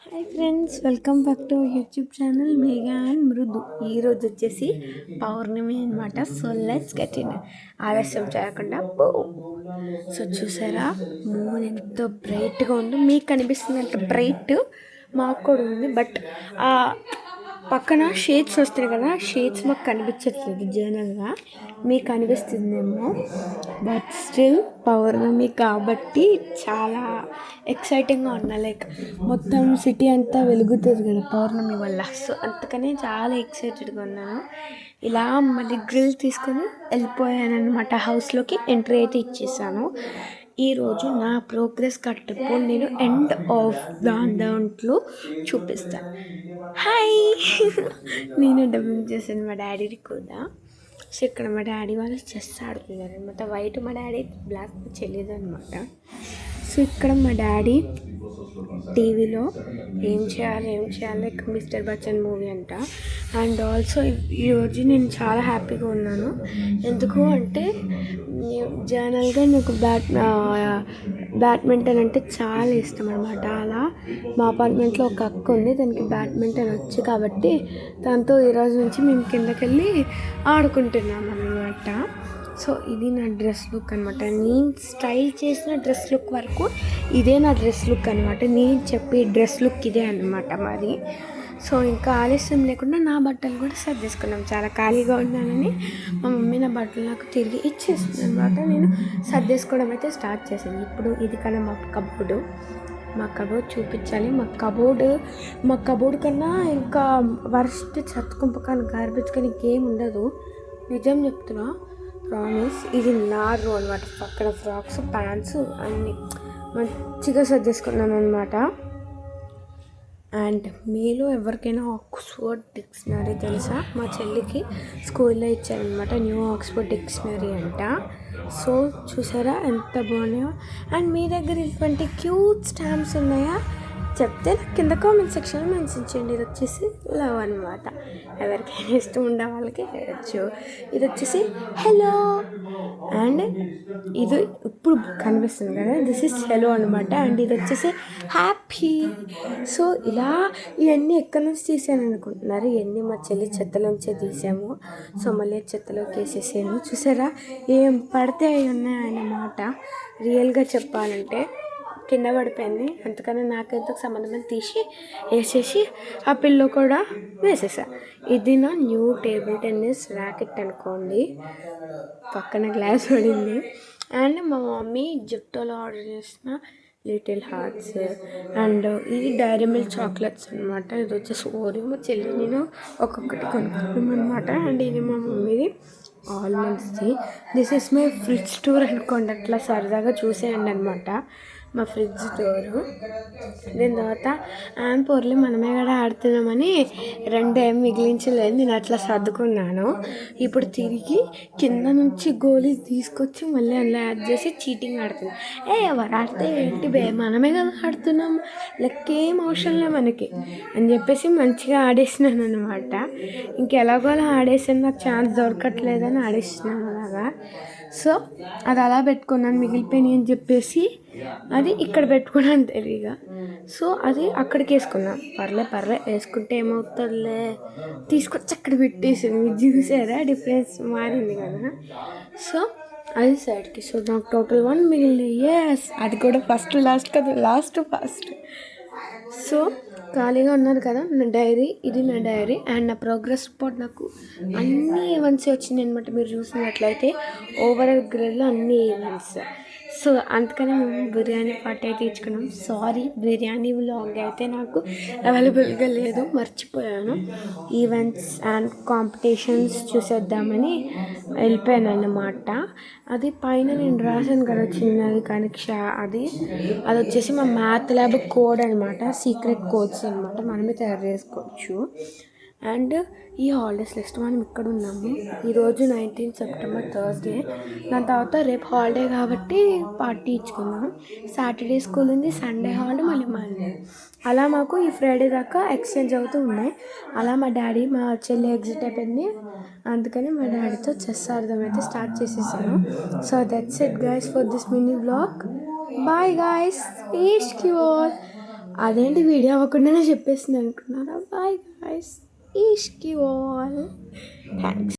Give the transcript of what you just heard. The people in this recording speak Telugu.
Hi friends, welcome back to YouTube channel Megha and మృదు. ఈరోజు వచ్చేసి పౌర్ణమి అనమాట. So let's get in. ఆలస్యం చేయకుండా సో చూసారా, మూన్ ఎంతో బ్రైట్గా ఉందో మీకు కనిపిస్తున్నంత బ్రైట్ మాకు కూడా ఉంది. బట్ పక్కన షేడ్స్ వస్తాయి కదా, షేడ్స్ మాకు కనిపించట్లేదు. జనరల్గా మీకు కనిపిస్తుందేమో, బట్ స్టిల్ పౌర్ణమి కాబట్టి చాలా ఎక్సైటింగ్గా ఉన్నా. లైక్ మొత్తం సిటీ అంతా వెలుగుతుంది కదా పౌర్ణమి వల్ల. సో అందుకనే చాలా ఎక్సైటెడ్గా ఉన్నాను. ఇలా మళ్ళీ గ్రిల్ తీసుకొని వెళ్ళిపోయాను అనమాట. హౌస్లోకి ఎంట్రీ అయితే ఇచ్చేసాను. ఈరోజు నా ప్రోగ్రెస్ కార్డ్ రిపోర్ట్ నేను ఎండ్ ఆఫ్ దాంట్లో చూపిస్తాను. హాయ్ నేను డబ్బింగ్ చేశాను మా డాడీకి కూడా. సో ఇక్కడ మా డాడీ వాళ్ళు చెస్ ఆడుతున్నారు అనమాట. వైట్ మా డాడీ, బ్లాక్ చెల్లిది అనమాట. సో ఇక్కడ మా డాడీ టీవీలో ఏం చేయాలి లైక్ మిస్టర్ బచ్చన్ మూవీ అంట. అండ్ ఆల్సో ఈరోజు నేను చాలా హ్యాపీగా ఉన్నాను. ఎందుకు అంటే జనరల్గా నాకు బ్యాడ్మింటన్ అంటే చాలా ఇష్టం అనమాట. అలా మా అపార్ట్మెంట్లో ఒక అక్క ఉంది, దానికి బ్యాడ్మింటన్ వచ్చు కాబట్టి దాంతో ఈరోజు నుంచి మేము కిందకి వెళ్ళి ఆడుకుంటున్నాం అనమాట. సో ఇది నా డ్రెస్ లుక్ అనమాట. నేను స్టైల్ చేసిన డ్రెస్ లుక్ వరకు ఇదే నా డ్రెస్ లుక్ అనమాట. నేను చెప్పే డ్రెస్ లుక్ ఇదే అనమాట మరి. సో ఇంకా ఆలస్యం లేకుండా నా బట్టలు కూడా సర్దేసుకున్నాం. చాలా ఖాళీగా ఉన్నానని మా మమ్మీ నా బట్టలు నాకు తిరిగి ఇచ్చేసింది అనమాట. నేను సర్దేసుకోవడం అయితే స్టార్ట్ చేశాను. ఇప్పుడు ఇది కన్నా మా కబోర్డ్ చూపించాలి. మా కబోర్డ్ కన్నా ఇంకా వర్స్ట్ చతుకుంపకాన్ని గార్బేజ్ కానీ ఇంకేం ఉండదు. నిజం చెప్తున్నా, ప్రామిస్. ఇది నా రో అనమాట. అక్కడ ఫ్రాక్స్, ప్యాంట్స్ అన్నీ మంచిగా సర్దేసుకున్నాను అనమాట. అండ్ మీలో ఎవరికైనా ఆక్స్ఫర్డ్ డిక్షనరీ తెలుసా? మా చెల్లికి స్కూల్లో ఇచ్చారనమాట, న్యూ ఆక్స్ఫర్డ్ డిక్షనరీ అంట. సో చూసారా ఎంత బాగున్నాయో. అండ్ మీ దగ్గర ఇటువంటి క్యూట్ స్టాంప్స్ ఉన్నాయా చెప్తే నాకు కింద కామెంట్ సెక్షన్లో మెన్షన్ చేయండి. ఇది వచ్చేసి లవ్ అనమాట. ఎవరికైనా ఇష్టం ఉండే వాళ్ళకి వేయచ్చు. ఇది వచ్చేసి హలో. అండ్ ఇది ఇప్పుడు కనిపిస్తుంది కదా, దిస్ ఇస్ హలో అనమాట. అండ్ ఇది వచ్చేసి హ్యాపీ. సో ఇలా ఇవన్నీ ఎక్కడి నుంచి తీసాను అనుకుంటున్నారు? ఇవన్నీ మా చెల్లి చెత్తలోంచే తీసాము. సో మళ్ళీ చెత్తలోకి వేసేసాను. చూసారా ఏం పడితే అవి ఉన్నాయన్నమాట. రియల్గా చెప్పాలంటే కింద పడిపోయింది, అందుకని నాకెంతకు సంబంధం తీసి వేసేసి ఆ పిల్లో కూడా వేసేసా. ఇది నా న్యూ టేబుల్ టెన్నిస్ ర్యాకెట్ అనుకోండి. పక్కన గ్లాస్ పడింది. అండ్ మా మమ్మీ జిప్టోలో ఆర్డర్ చేసిన లిటిల్ హార్ట్స్. అండ్ ఇది డైరీ మిల్క్ చాక్లెట్స్ అనమాట. ఇది వచ్చేసి ఓరియో. మా చెల్లి నేను ఒక్కొక్కటి కొనుక్కున్నాం అనమాట. అండ్ ఇది మా మమ్మీది ఆల్మండ్స్ది. This is my fridge tour అనుకోండి. అట్లా సరదాగా చూసేయండి అనమాట మా ఫ్రిడ్జ్ డోరు. దీని తర్వాత పొర్లి మనమే కూడా ఆడుతున్నామని రెండేం మిగిలించలేదు. నేను అట్లా సర్దుకున్నాను. ఇప్పుడు తిరిగి కింద నుంచి గోళీ తీసుకొచ్చి మళ్ళీ అందులో యాడ్ చేసి చీటింగ్ ఆడుతుంది. ఎవరు ఆడితే ఏంటి మనమే కదా ఆడుతున్నాం, లెక్కేం అవసరం లే మనకి అని చెప్పేసి మంచిగా ఆడేసినాను అనమాట. ఇంకెలాగోలా ఆడేసాను, నాకు ఛాన్స్ దొరకట్లేదని ఆడేసినాను అలాగా. సో అది అలా పెట్టుకున్నాను, మిగిలిపోయినాయి అని చెప్పేసి అది ఇక్కడ పెట్టుకున్నాను తెలియగా. సో అది అక్కడికి వేసుకున్నాను. పర్లే వేసుకుంటే ఏమవుతుందిలే తీసుకొచ్చి అక్కడ పెట్టేసింది. మీరు చూసారా డిఫరెన్స్ మారింది కదా. సో అది సైడ్కి. సో నాకు టోటల్ 1 మిగిలింది. ఎస్, అది కూడా ఫస్ట్ లాస్ట్ కదా, లాస్ట్ ఫస్ట్. సో ఖాళీగా ఉన్నారు కదా, నా డైరీ. ఇది నా డైరీ. అండ్ నా ప్రోగ్రెస్ రిపోర్ట్ నాకు అన్ని ఈవెంట్స్ వచ్చినాయి అనమాట. మీరు చూసినట్లయితే ఓవరాల్ గ్రేడ్లో అన్ని ఈవెంట్స్. సో అందుకని మేము బిర్యానీ పార్టీ అయితే ఇచ్చుకున్నాం. సారీ, బిర్యానీ వ్లాగ్ అయితే నాకు అవైలబుల్గా లేదు, మర్చిపోయాను. ఈవెంట్స్ అండ్ కాంపిటీషన్స్ చూసేద్దామని వెళ్ళిపోయాను అన్నమాట. అది పైన నేను రాసాను కదా చిన్నది కనీక్ష, అది వచ్చేసి మా మ్యాథ్ ల్యాబ్ కోడ్ అనమాట. సీక్రెట్ కోడ్స్ అనమాట, మనమే తయారు చేసుకోవచ్చు. అండ్ ఈ హాలిడేస్ లిస్ట్ మనం ఇక్కడ ఉన్నాము. ఈరోజు 19 సెప్టెంబర్ థర్స్డే. దాని తర్వాత రేపు హాలిడే కాబట్టి పార్టీ ఇచ్చుకున్నాం. సాటర్డే స్కూల్ ఉంది, సండే హాలిడే, మళ్ళీ మండే. అలా మాకు ఈ ఫ్రైడే దాకా ఎక్స్చేంజ్ అవుతూ ఉన్నాయి. అలా మా చెల్లి ఎగ్జిట్ అయిపోయింది, అందుకని మా డాడీతో చెస్ ఆడదాం అయితే స్టార్ట్ చేసేసాను. So that's it guys for this mini blog. Bye guys, ఈస్ట్ క్యూర్. అదేంటి వీడియో అవ్వకుండానే చెప్పేసింది అనుకున్నారా? బాయ్ గైస్, ఈష్కి ఆల్ థ్యాంక్స్.